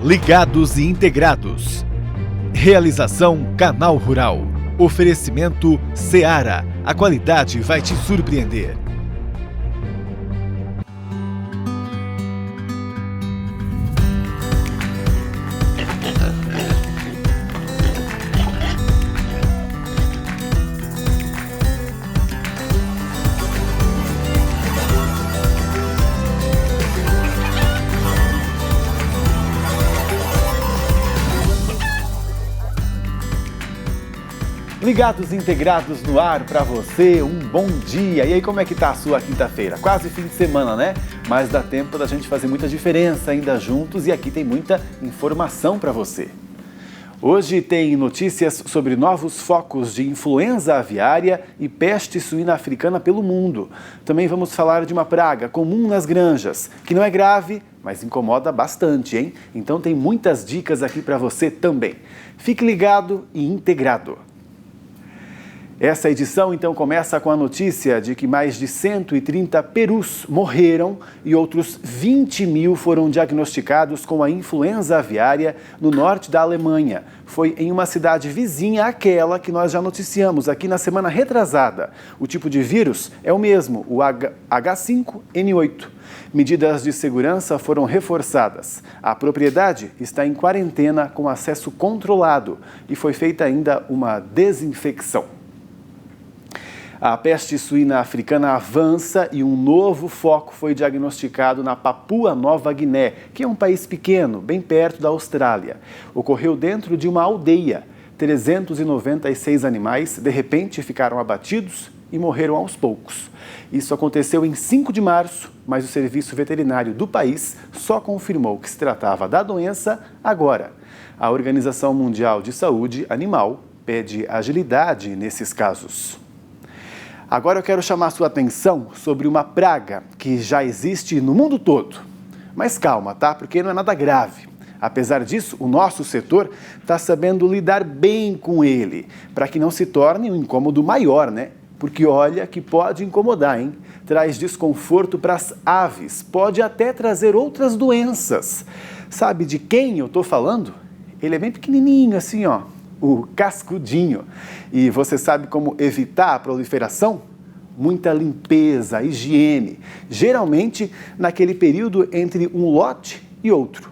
Ligados e integrados. Realização Canal Rural. Oferecimento Seara. A qualidade vai te surpreender. Ligados e integrados no ar para você, um bom dia. E aí, como é que tá a sua quinta-feira? Quase fim de semana, né? Mas dá tempo da gente fazer muita diferença ainda juntos e aqui tem muita informação para você. Hoje tem notícias sobre novos focos de influenza aviária e peste suína africana pelo mundo. Também vamos falar de uma praga comum nas granjas, que não é grave, mas incomoda bastante, hein? Então tem muitas dicas aqui para você também. Fique ligado e integrado. Essa edição, então, começa com a notícia de que mais de 130 perus morreram e outros 20 mil foram diagnosticados com a influenza aviária no norte da Alemanha. Foi em uma cidade vizinha àquela que nós já noticiamos aqui na semana retrasada. O tipo de vírus é o mesmo, o H5N8. Medidas de segurança foram reforçadas. A propriedade está em quarentena com acesso controlado e foi feita ainda uma desinfecção. A peste suína africana avança e um novo foco foi diagnosticado na Papua Nova Guiné, que é um país pequeno, bem perto da Austrália. Ocorreu dentro de uma aldeia. 396 animais, de repente, ficaram abatidos e morreram aos poucos. Isso aconteceu em 5 de março, mas o serviço veterinário do país só confirmou que se tratava da doença agora. A Organização Mundial de Saúde Animal pede agilidade nesses casos. Agora eu quero chamar a sua atenção sobre uma praga que já existe no mundo todo. Mas calma, tá? Porque não é nada grave. Apesar disso, o nosso setor está sabendo lidar bem com ele, para que não se torne um incômodo maior, né? Porque olha que pode incomodar, hein? Traz desconforto para as aves, pode até trazer outras doenças. Sabe de quem eu estou falando? Ele é bem pequenininho assim, ó. O cascudinho. E você sabe como evitar a proliferação? Muita limpeza, higiene, geralmente naquele período entre um lote e outro.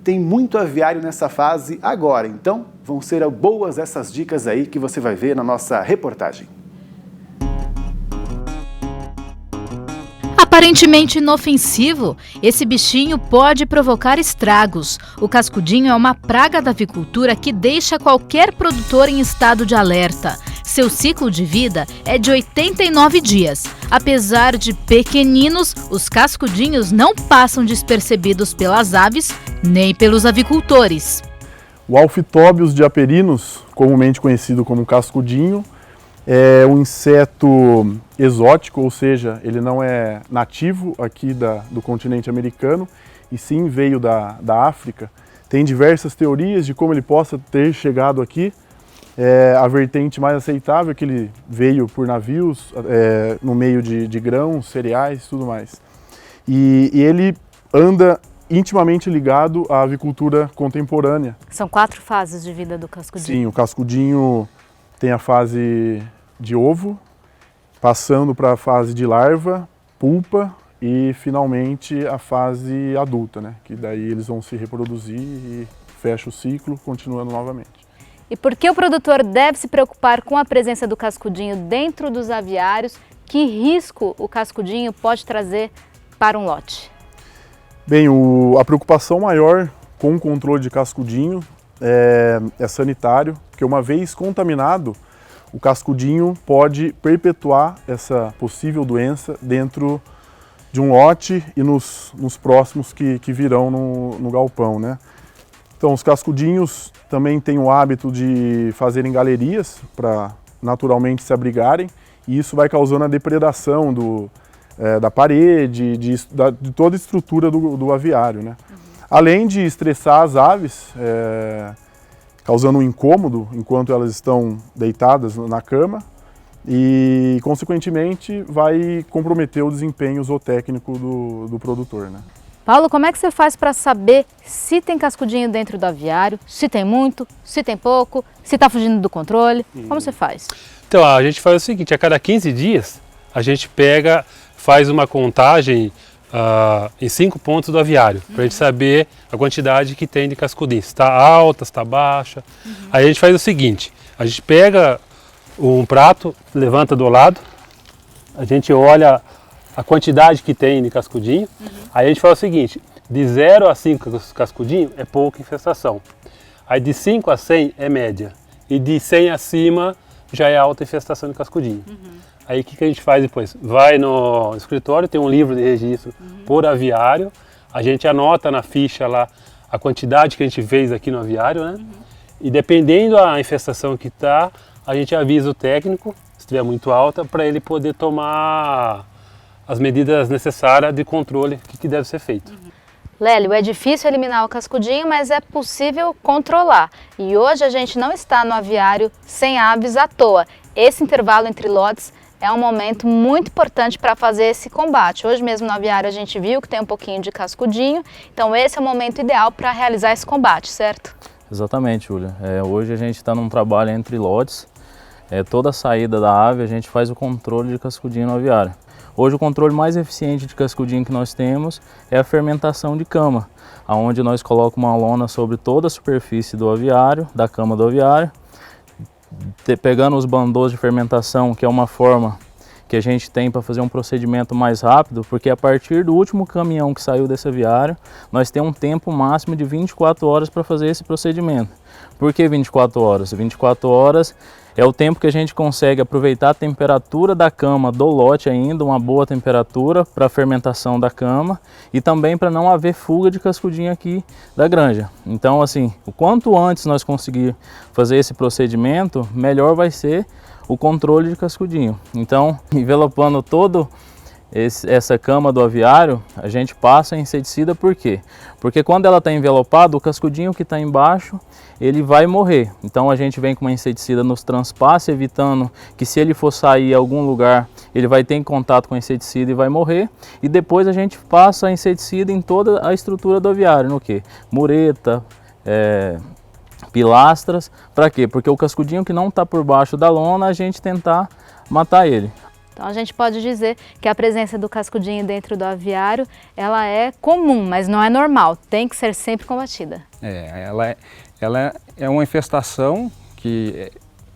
Tem muito aviário nessa fase agora, então vão ser boas essas dicas aí que você vai ver na nossa reportagem. Aparentemente inofensivo, esse bichinho pode provocar estragos. O cascudinho é uma praga da avicultura que deixa qualquer produtor em estado de alerta. Seu ciclo de vida é de 89 dias. Apesar de pequeninos, os cascudinhos não passam despercebidos pelas aves nem pelos avicultores. O Alphitobius diaperinus, comumente conhecido como cascudinho, é um inseto exótico, ou seja, ele não é nativo aqui do continente americano, e sim veio da África. Tem diversas teorias de como ele possa ter chegado aqui. A vertente mais aceitável é que ele veio por navios, no meio de grãos, cereais e tudo mais. E ele anda intimamente ligado à avicultura contemporânea. São 4 fases de vida do cascudinho. Sim, o cascudinho tem a fase de ovo, passando para a fase de larva, pulpa e finalmente a fase adulta, né? Que daí eles vão se reproduzir e fecha o ciclo, continuando novamente. E por que o produtor deve se preocupar com a presença do cascudinho dentro dos aviários? Que risco o cascudinho pode trazer para um lote? Bem, a preocupação maior com o controle de cascudinho é sanitário, porque uma vez contaminado, o cascudinho pode perpetuar essa possível doença dentro de um lote e nos próximos que virão no galpão, né? Então, os cascudinhos também têm o hábito de fazerem galerias para naturalmente se abrigarem, e isso vai causando a depredação da parede, de toda a estrutura do aviário, né? Além de estressar as aves, causando um incômodo enquanto elas estão deitadas na cama e, consequentemente, vai comprometer o desempenho zootécnico do produtor, né? Paulo, como é que você faz para saber se tem cascudinho dentro do aviário, se tem muito, se tem pouco, se está fugindo do controle? Como você faz? Então, a gente faz o seguinte, a cada 15 dias, a gente faz uma contagem em 5 pontos do aviário, para a gente saber a quantidade que tem de cascudinho, se está alta, se está baixa. Aí a gente faz o seguinte, a gente pega um prato, levanta do lado, a gente olha a quantidade que tem de cascudinho, aí a gente faz o seguinte, de 0 a 5 cascudinhos é pouca infestação, aí de 5 a 100 é média, e de 100 acima já é alta infestação de cascudinho. Aí o que a gente faz depois? Vai no escritório, tem um livro de registro por aviário, a gente anota na ficha lá a quantidade que a gente fez aqui no aviário, né? E dependendo da infestação que está, a gente avisa o técnico, se estiver muito alta, para ele poder tomar as medidas necessárias de controle que deve ser feito. Lélio, é difícil eliminar o cascudinho, mas é possível controlar. E hoje a gente não está no aviário sem aves à toa. Esse intervalo entre lotes é um momento muito importante para fazer esse combate. Hoje mesmo no aviário a gente viu que tem um pouquinho de cascudinho, então esse é o momento ideal para realizar esse combate, certo? Exatamente, Júlia. Hoje a gente está num trabalho entre lotes. Toda a saída da ave a gente faz o controle de cascudinho no aviário. Hoje o controle mais eficiente de cascudinho que nós temos é a fermentação de cama, onde nós colocamos uma lona sobre toda a superfície do aviário, da cama do aviário, pegando os bandôs de fermentação, que é uma forma que a gente tem para fazer um procedimento mais rápido, porque a partir do último caminhão que saiu desse aviário, nós temos um tempo máximo de 24 horas para fazer esse procedimento. Por que 24 horas? 24 horas é o tempo que a gente consegue aproveitar a temperatura da cama do lote ainda, uma boa temperatura para a fermentação da cama e também para não haver fuga de cascudinho aqui da granja. Então, assim, o quanto antes nós conseguir fazer esse procedimento, melhor vai ser o controle de cascudinho. Então, envelopando todo essa cama do aviário, a gente passa a inseticida. Por quê? Porque quando ela está envelopada, o cascudinho que está embaixo, ele vai morrer. Então a gente vem com uma inseticida nos transpasse, evitando que se ele for sair em algum lugar, ele vai ter contato com a inseticida e vai morrer. E depois a gente passa a inseticida em toda a estrutura do aviário, no que? Mureta, pilastras. Para quê? Porque o cascudinho que não está por baixo da lona, a gente tentar matar ele. Então a gente pode dizer que a presença do cascudinho dentro do aviário, ela é comum, mas não é normal, tem que ser sempre combatida. Ela é uma infestação que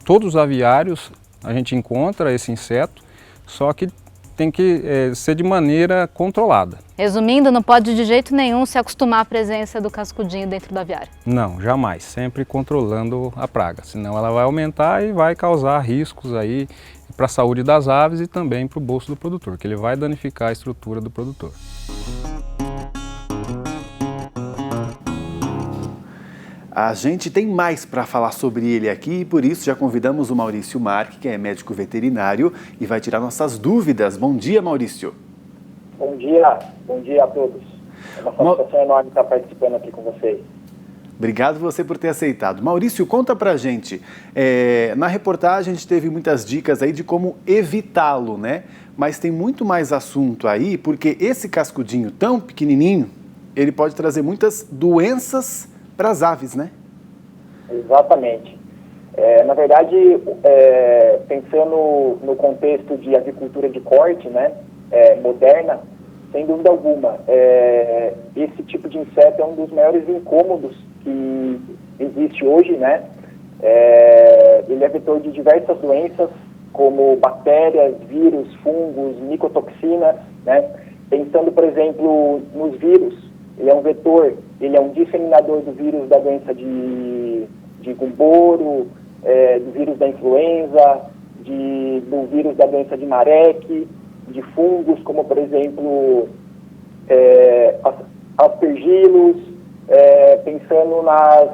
todos os aviários a gente encontra esse inseto, só que tem que ser de maneira controlada. Resumindo, não pode de jeito nenhum se acostumar à presença do cascudinho dentro do aviário. Não, jamais, sempre controlando a praga, senão ela vai aumentar e vai causar riscos aí para a saúde das aves e também para o bolso do produtor, que ele vai danificar a estrutura do produtor. A gente tem mais para falar sobre ele aqui e por isso já convidamos o Maurício Marque, que é médico veterinário e vai tirar nossas dúvidas. Bom dia, Maurício. Bom dia a todos. É uma satisfação enorme estar participando aqui com vocês. Obrigado você por ter aceitado. Maurício, conta pra gente. Na reportagem a gente teve muitas dicas aí de como evitá-lo, né? Mas tem muito mais assunto aí, porque esse cascudinho tão pequenininho, ele pode trazer muitas doenças para as aves, né? Exatamente. Na verdade, pensando no contexto de avicultura de corte, né, moderna, sem dúvida alguma, esse tipo de inseto é um dos maiores incômodos que existe hoje, né? Ele é vetor de diversas doenças, como bactérias, vírus, fungos, micotoxinas, né? Pensando, por exemplo, nos vírus, ele é um vetor, ele é um disseminador do vírus da doença de Gumboro, do vírus da influenza, do vírus da doença de Marek, de fungos, como, por exemplo, aspergilos, pensando nas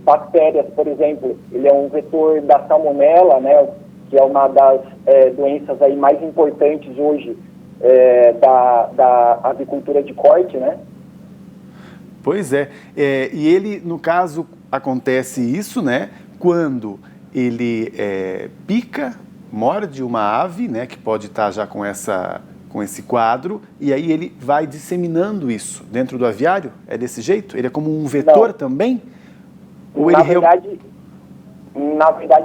bactérias, por exemplo, ele é um vetor da salmonela, né, que é uma das doenças aí mais importantes hoje da avicultura de corte, né? Pois é. E ele, no caso, acontece isso, né, quando ele pica, morde uma ave, né, que pode estar já com com esse quadro, e aí ele vai disseminando isso dentro do aviário? É desse jeito? Ele é como um vetor Não. também? Ou Na ele verdade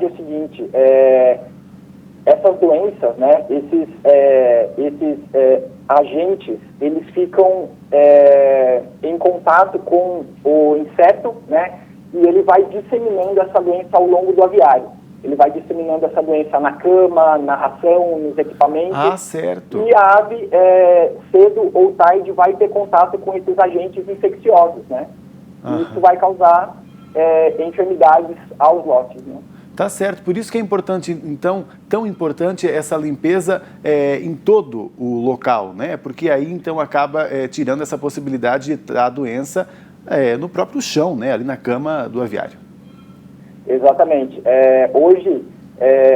é o seguinte, essas doenças, né, esses agentes, eles ficam em contato com o inseto, né, e ele vai disseminando essa doença ao longo do aviário. Ele vai disseminando essa doença na cama, na ração, nos equipamentos. Ah, certo. E a ave, cedo ou tarde, vai ter contato com esses agentes infecciosos, né? E isso vai causar enfermidades aos lotes, né? Tá certo, por isso que é importante, então, tão importante essa limpeza em todo o local, né? Porque aí, então, acaba tirando essa possibilidade da doença no próprio chão, né? Ali na cama do aviário. Exatamente. Hoje,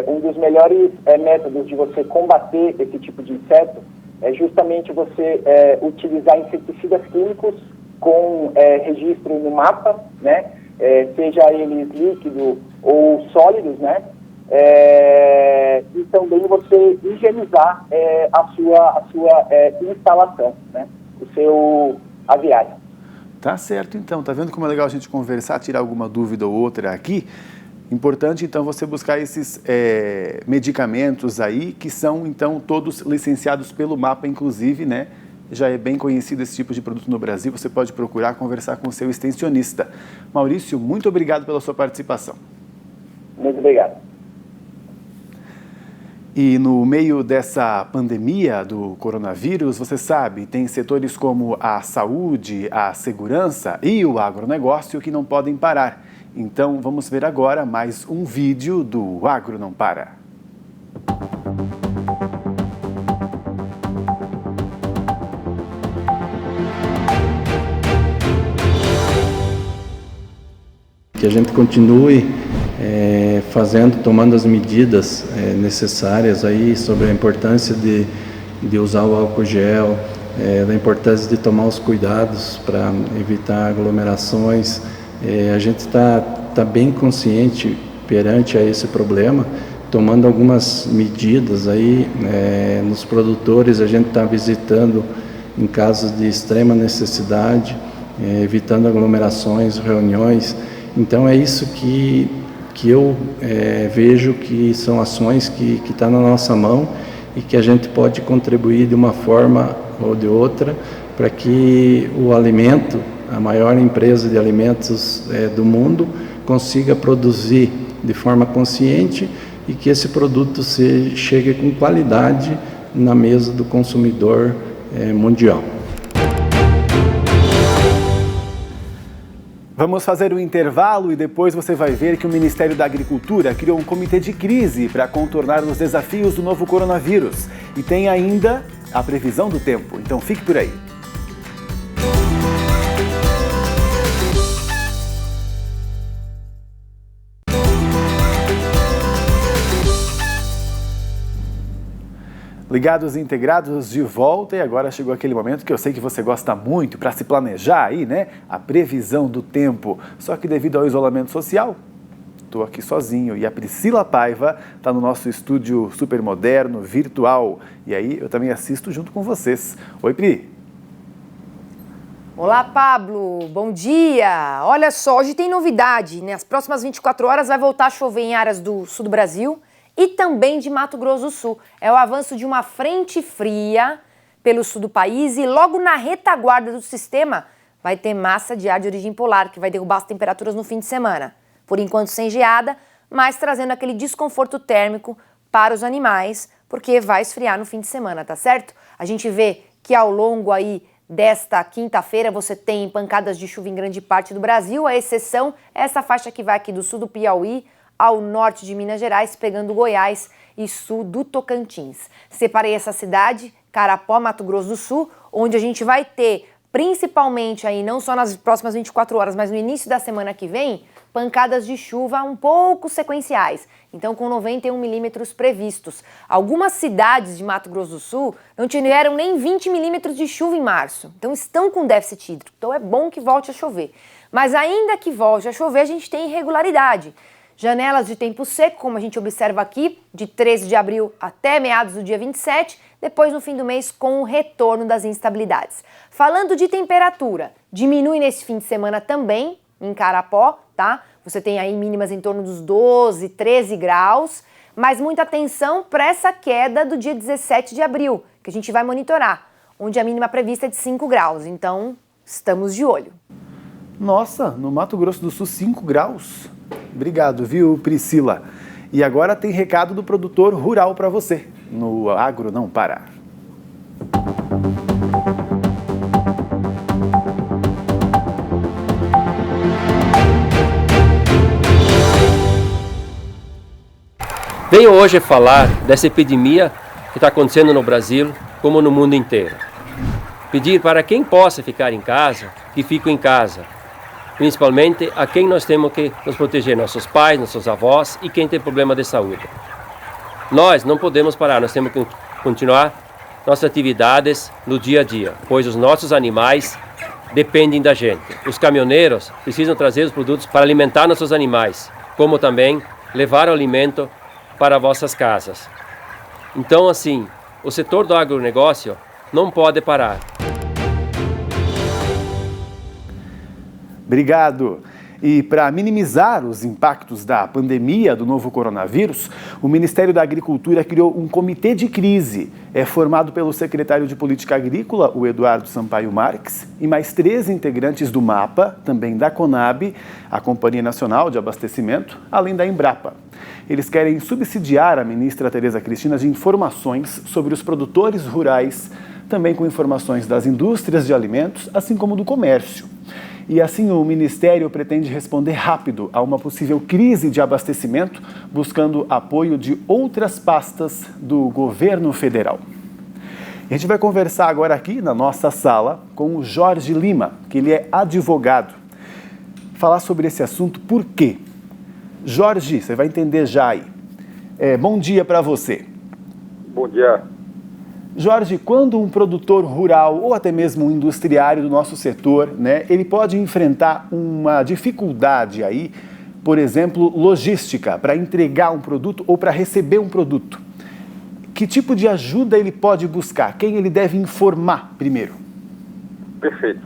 um dos melhores métodos de você combater esse tipo de inseto é justamente você utilizar inseticidas químicos com registro no mapa, né? Seja eles líquidos ou sólidos, né? E também você higienizar a sua instalação, né? O seu aviário. Tá certo, então. Tá vendo como é legal a gente conversar, tirar alguma dúvida ou outra aqui? Importante, então, você buscar esses medicamentos aí, que são, então, todos licenciados pelo MAPA, inclusive, né? Já é bem conhecido esse tipo de produto no Brasil, você pode procurar conversar com o seu extensionista. Maurício, muito obrigado pela sua participação. Muito obrigado. E no meio dessa pandemia do coronavírus, você sabe, tem setores como a saúde, a segurança e o agronegócio que não podem parar. Então vamos ver agora mais um vídeo do Agro Não Para. Que a gente continue tomando as medidas necessárias aí sobre a importância de usar o álcool gel, da importância de tomar os cuidados para evitar aglomerações. A gente está bem consciente perante a esse problema, tomando algumas medidas aí nos produtores. A gente está visitando em casos de extrema necessidade, evitando aglomerações, reuniões. Então é isso que eu vejo que são ações que estão na nossa mão e que a gente pode contribuir de uma forma ou de outra para que o alimento, a maior empresa de alimentos do mundo, consiga produzir de forma consciente e que esse produto chegue com qualidade na mesa do consumidor mundial. Vamos fazer um intervalo e depois você vai ver que o Ministério da Agricultura criou um comitê de crise para contornar os desafios do novo coronavírus. E tem ainda a previsão do tempo, então fique por aí. Ligados e integrados de volta, e agora chegou aquele momento que eu sei que você gosta muito para se planejar aí, né? A previsão do tempo. Só que devido ao isolamento social, estou aqui sozinho e a Priscila Paiva está no nosso estúdio super moderno, virtual. E aí eu também assisto junto com vocês. Oi, Pri! Olá, Pablo. Bom dia. Olha só, hoje tem novidade. Nas próximas 24 horas vai voltar a chover em áreas do sul do Brasil e também de Mato Grosso do Sul. É o avanço de uma frente fria pelo sul do país e logo na retaguarda do sistema vai ter massa de ar de origem polar, que vai derrubar as temperaturas no fim de semana. Por enquanto sem geada, mas trazendo aquele desconforto térmico para os animais, porque vai esfriar no fim de semana, tá certo? A gente vê que ao longo aí desta quinta-feira você tem pancadas de chuva em grande parte do Brasil, a exceção é essa faixa que vai aqui do sul do Piauí ao norte de Minas Gerais, pegando Goiás e sul do Tocantins. Separei essa cidade, Carapó, Mato Grosso do Sul, onde a gente vai ter, principalmente aí, não só nas próximas 24 horas, mas no início da semana que vem, pancadas de chuva um pouco sequenciais, então com 91 milímetros previstos. Algumas cidades de Mato Grosso do Sul não tiveram nem 20 milímetros de chuva em março, então estão com déficit hídrico, então é bom que volte a chover. Mas ainda que volte a chover, a gente tem irregularidade. Janelas de tempo seco, como a gente observa aqui, de 13 de abril até meados do dia 27, depois no fim do mês com o retorno das instabilidades. Falando de temperatura, diminui nesse fim de semana também em Carapó, tá? Você tem aí mínimas em torno dos 12, 13 graus, mas muita atenção para essa queda do dia 17 de abril, que a gente vai monitorar, onde a mínima prevista é de 5 graus, então estamos de olho. Nossa, no Mato Grosso do Sul, 5 graus. Obrigado, viu, Priscila? E agora tem recado do produtor rural para você, no Agro Não Para. Venho hoje falar dessa epidemia que está acontecendo no Brasil, como no mundo inteiro. Pedir para quem possa ficar em casa, que fique em casa. Principalmente a quem nós temos que nos proteger, nossos pais, nossos avós e quem tem problema de saúde. Nós não podemos parar, nós temos que continuar nossas atividades no dia a dia, pois os nossos animais dependem da gente. Os caminhoneiros precisam trazer os produtos para alimentar nossos animais, como também levar o alimento para vossas casas. Então, assim, o setor do agronegócio não pode parar. Obrigado. E para minimizar os impactos da pandemia do novo coronavírus, o Ministério da Agricultura criou um comitê de crise. É formado pelo secretário de Política Agrícola, o Eduardo Sampaio Marques, e mais 3 integrantes do MAPA, também da CONAB, a Companhia Nacional de Abastecimento, além da Embrapa. Eles querem subsidiar a ministra Tereza Cristina de informações sobre os produtores rurais, também com informações das indústrias de alimentos, assim como do comércio. E assim o Ministério pretende responder rápido a uma possível crise de abastecimento, buscando apoio de outras pastas do governo federal. E a gente vai conversar agora aqui na nossa sala com o Jorge Lima, que ele é advogado. Falar sobre esse assunto, por quê? Jorge, você vai entender já aí. Bom dia para você. Bom dia. Jorge, quando um produtor rural ou até mesmo um industriário do nosso setor, né, ele pode enfrentar uma dificuldade aí, por exemplo, logística, para entregar um produto ou para receber um produto. Que tipo de ajuda ele pode buscar? Quem ele deve informar primeiro? Perfeito.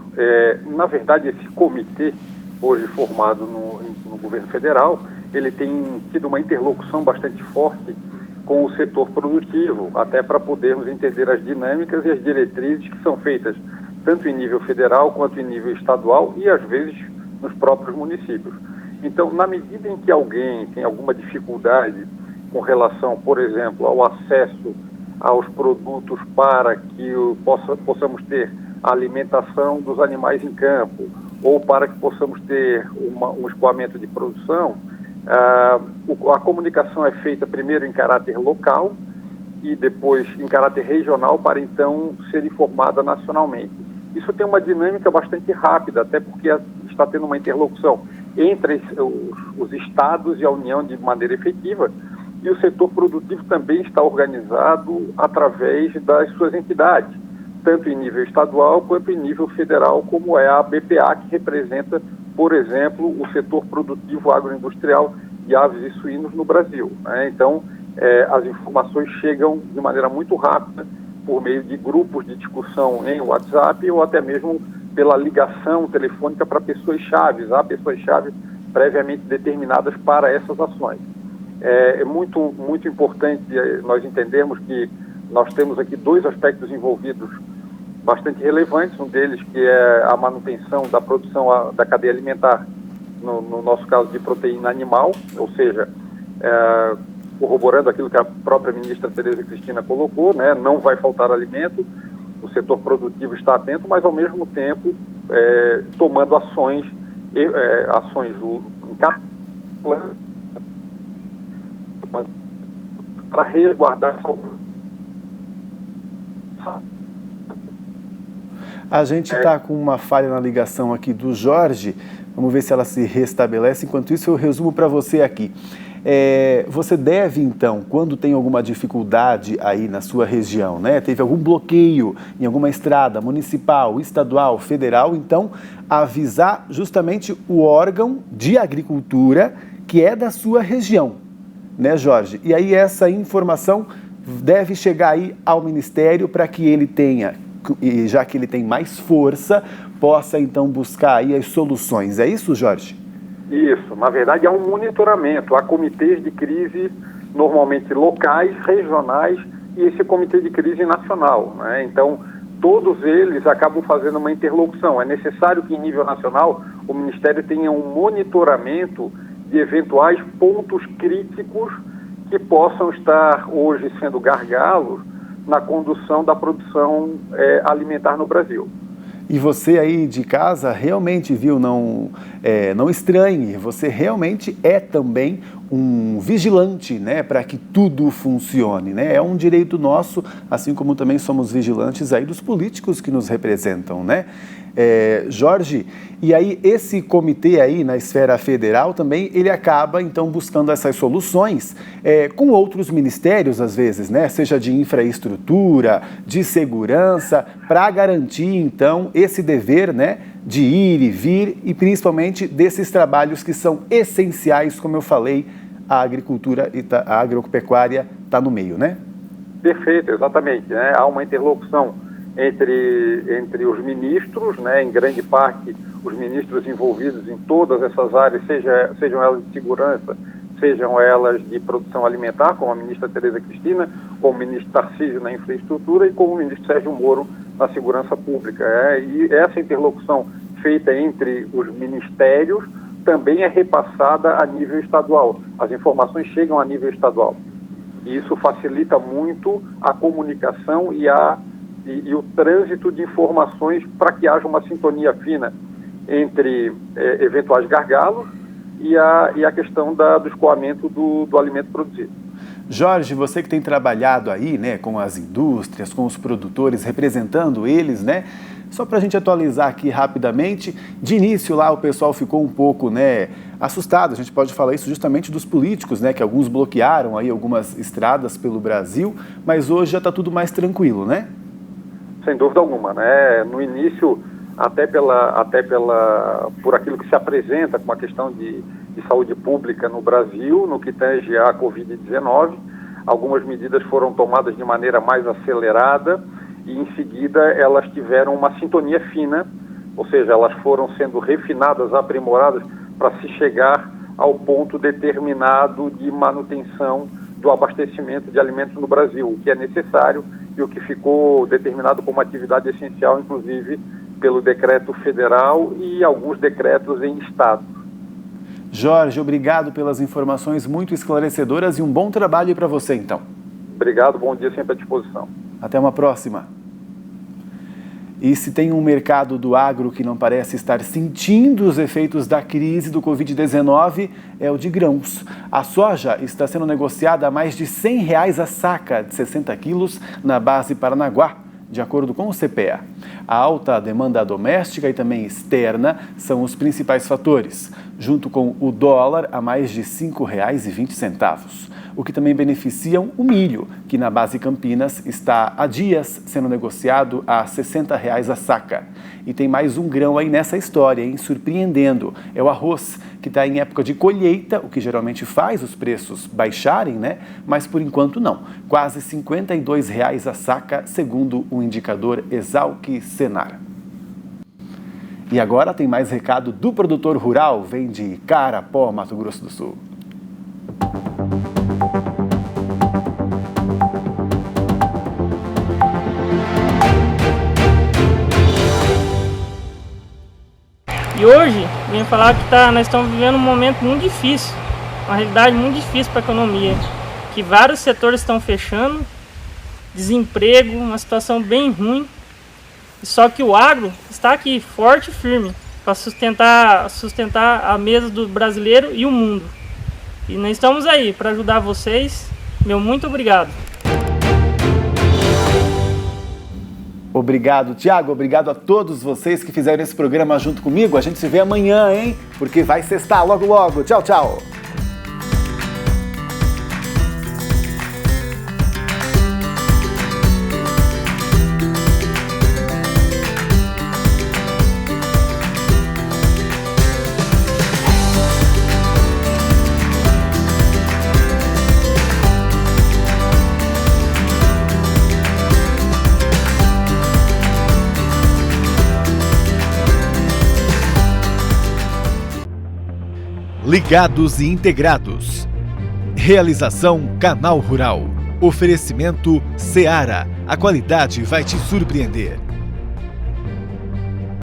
Na verdade, esse comitê, hoje formado no governo federal, ele tem tido uma interlocução bastante forte com o setor produtivo, até para podermos entender as dinâmicas e as diretrizes que são feitas tanto em nível federal quanto em nível estadual e às vezes nos próprios municípios. Então, na medida em que alguém tem alguma dificuldade com relação, por exemplo, ao acesso aos produtos para que possamos ter a alimentação dos animais em campo ou para que possamos ter um escoamento de produção, a comunicação é feita primeiro em caráter local e depois em caráter regional para então ser informada nacionalmente. Isso tem uma dinâmica bastante rápida, até porque está tendo uma interlocução entre os estados e a União de maneira efetiva, e o setor produtivo também está organizado através das suas entidades, tanto em nível estadual quanto em nível federal, como é a BPA, que representa, por exemplo, o setor produtivo agroindustrial de aves e suínos no Brasil, né? Então, as informações chegam de maneira muito rápida por meio de grupos de discussão em WhatsApp ou até mesmo pela ligação telefônica para pessoas-chave. Há pessoas-chave previamente determinadas para essas ações. É muito, muito importante nós entendermos que nós temos aqui 2 aspectos envolvidos bastante relevantes, um deles que é a manutenção da produção da cadeia alimentar, no nosso caso de proteína animal, ou seja, corroborando aquilo que a própria ministra Tereza Cristina colocou, né, não vai faltar alimento, o setor produtivo está atento, mas ao mesmo tempo tomando ações em cada plano para resguardar a saúde. A gente está com uma falha na ligação aqui do Jorge, vamos ver se ela se restabelece. Enquanto isso, eu resumo para você aqui. Você deve, então, quando tem alguma dificuldade aí na sua região, né? Teve algum bloqueio em alguma estrada municipal, estadual, federal, então avisar justamente o órgão de agricultura que é da sua região, né, Jorge? E aí essa informação deve chegar aí ao Ministério para que ele tenha, e já que ele tem mais força, possa então buscar aí as soluções. É isso, Jorge? Isso, na verdade há um monitoramento, há comitês de crise normalmente locais, regionais e esse comitê de crise nacional, né? Então, todos eles acabam fazendo uma interlocução. É necessário que em nível nacional o Ministério tenha um monitoramento de eventuais pontos críticos que possam estar hoje sendo gargalos na condução da produção alimentar no Brasil. E você aí de casa realmente, viu, não estranhe, você realmente é também um vigilante, né, para que tudo funcione, né? É um direito nosso, assim como também somos vigilantes aí dos políticos que nos representam, né? Jorge, e aí esse comitê aí na esfera federal também, ele acaba então buscando essas soluções com outros ministérios às vezes, né? Seja de infraestrutura, de segurança, para garantir então esse dever, né, de ir e vir e principalmente desses trabalhos que são essenciais, como eu falei, a agricultura e a agropecuária está no meio, né? Perfeito, exatamente, né? Há uma interlocução entre os ministros, né, em grande parte os ministros envolvidos em todas essas áreas, sejam elas de segurança, sejam elas de produção alimentar, como a ministra Tereza Cristina, como o ministro Tarcísio na infraestrutura e como o ministro Sérgio Moro na segurança pública. E essa interlocução feita entre os ministérios também é repassada a nível estadual. As informações chegam a nível estadual. E isso facilita muito a comunicação e o trânsito de informações para que haja uma sintonia fina entre eventuais gargalos e a questão do escoamento do alimento produzido. Jorge, você que tem trabalhado aí, né, com as indústrias, com os produtores, representando eles, né? Só para a gente atualizar aqui rapidamente, de início lá o pessoal ficou um pouco, né, assustado, a gente pode falar isso justamente dos políticos, né, que alguns bloquearam aí algumas estradas pelo Brasil, mas hoje já está tudo mais tranquilo, né? Sem dúvida alguma, né? No início, por aquilo que se apresenta como a questão de saúde pública no Brasil, no que tange à Covid-19, algumas medidas foram tomadas de maneira mais acelerada e em seguida elas tiveram uma sintonia fina, ou seja, elas foram sendo refinadas, aprimoradas para se chegar ao ponto determinado de manutenção do abastecimento de alimentos no Brasil, o que é necessário e o que ficou determinado como atividade essencial, inclusive pelo decreto federal e alguns decretos em estado. Jorge, obrigado pelas informações muito esclarecedoras e um bom trabalho para você, então. Obrigado, bom dia, sempre à disposição. Até uma próxima. E se tem um mercado do agro que não parece estar sentindo os efeitos da crise do Covid-19, é o de grãos. A soja está sendo negociada a mais de R$100 a saca de 60 quilos na base Paranaguá, de acordo com o CPEA. A alta demanda doméstica e também externa são os principais fatores, junto com o dólar a mais de R$ 5,20, o que também beneficiam o milho, que na base Campinas está há dias sendo negociado a R$ 60 a saca. E tem mais um grão aí nessa história, hein? Surpreendendo. É o arroz, que está em época de colheita, o que geralmente faz os preços baixarem, né? Mas por enquanto não. Quase R$ 52 a saca, segundo o indicador Exalc Senar. E agora tem mais recado do produtor rural, vem de Carapó, Mato Grosso do Sul. E hoje, venho falar que nós estamos vivendo um momento muito difícil, uma realidade muito difícil para a economia, que vários setores estão fechando, desemprego, uma situação bem ruim, só que o agro está aqui forte e firme para sustentar a mesa do brasileiro e o mundo. E nós estamos aí para ajudar vocês. Meu muito obrigado. Obrigado, Tiago. Obrigado a todos vocês que fizeram esse programa junto comigo. A gente se vê amanhã, hein? Porque vai sextar logo, logo. Tchau, tchau. Ligados e integrados. Realização Canal Rural. Oferecimento Seara. A qualidade vai te surpreender.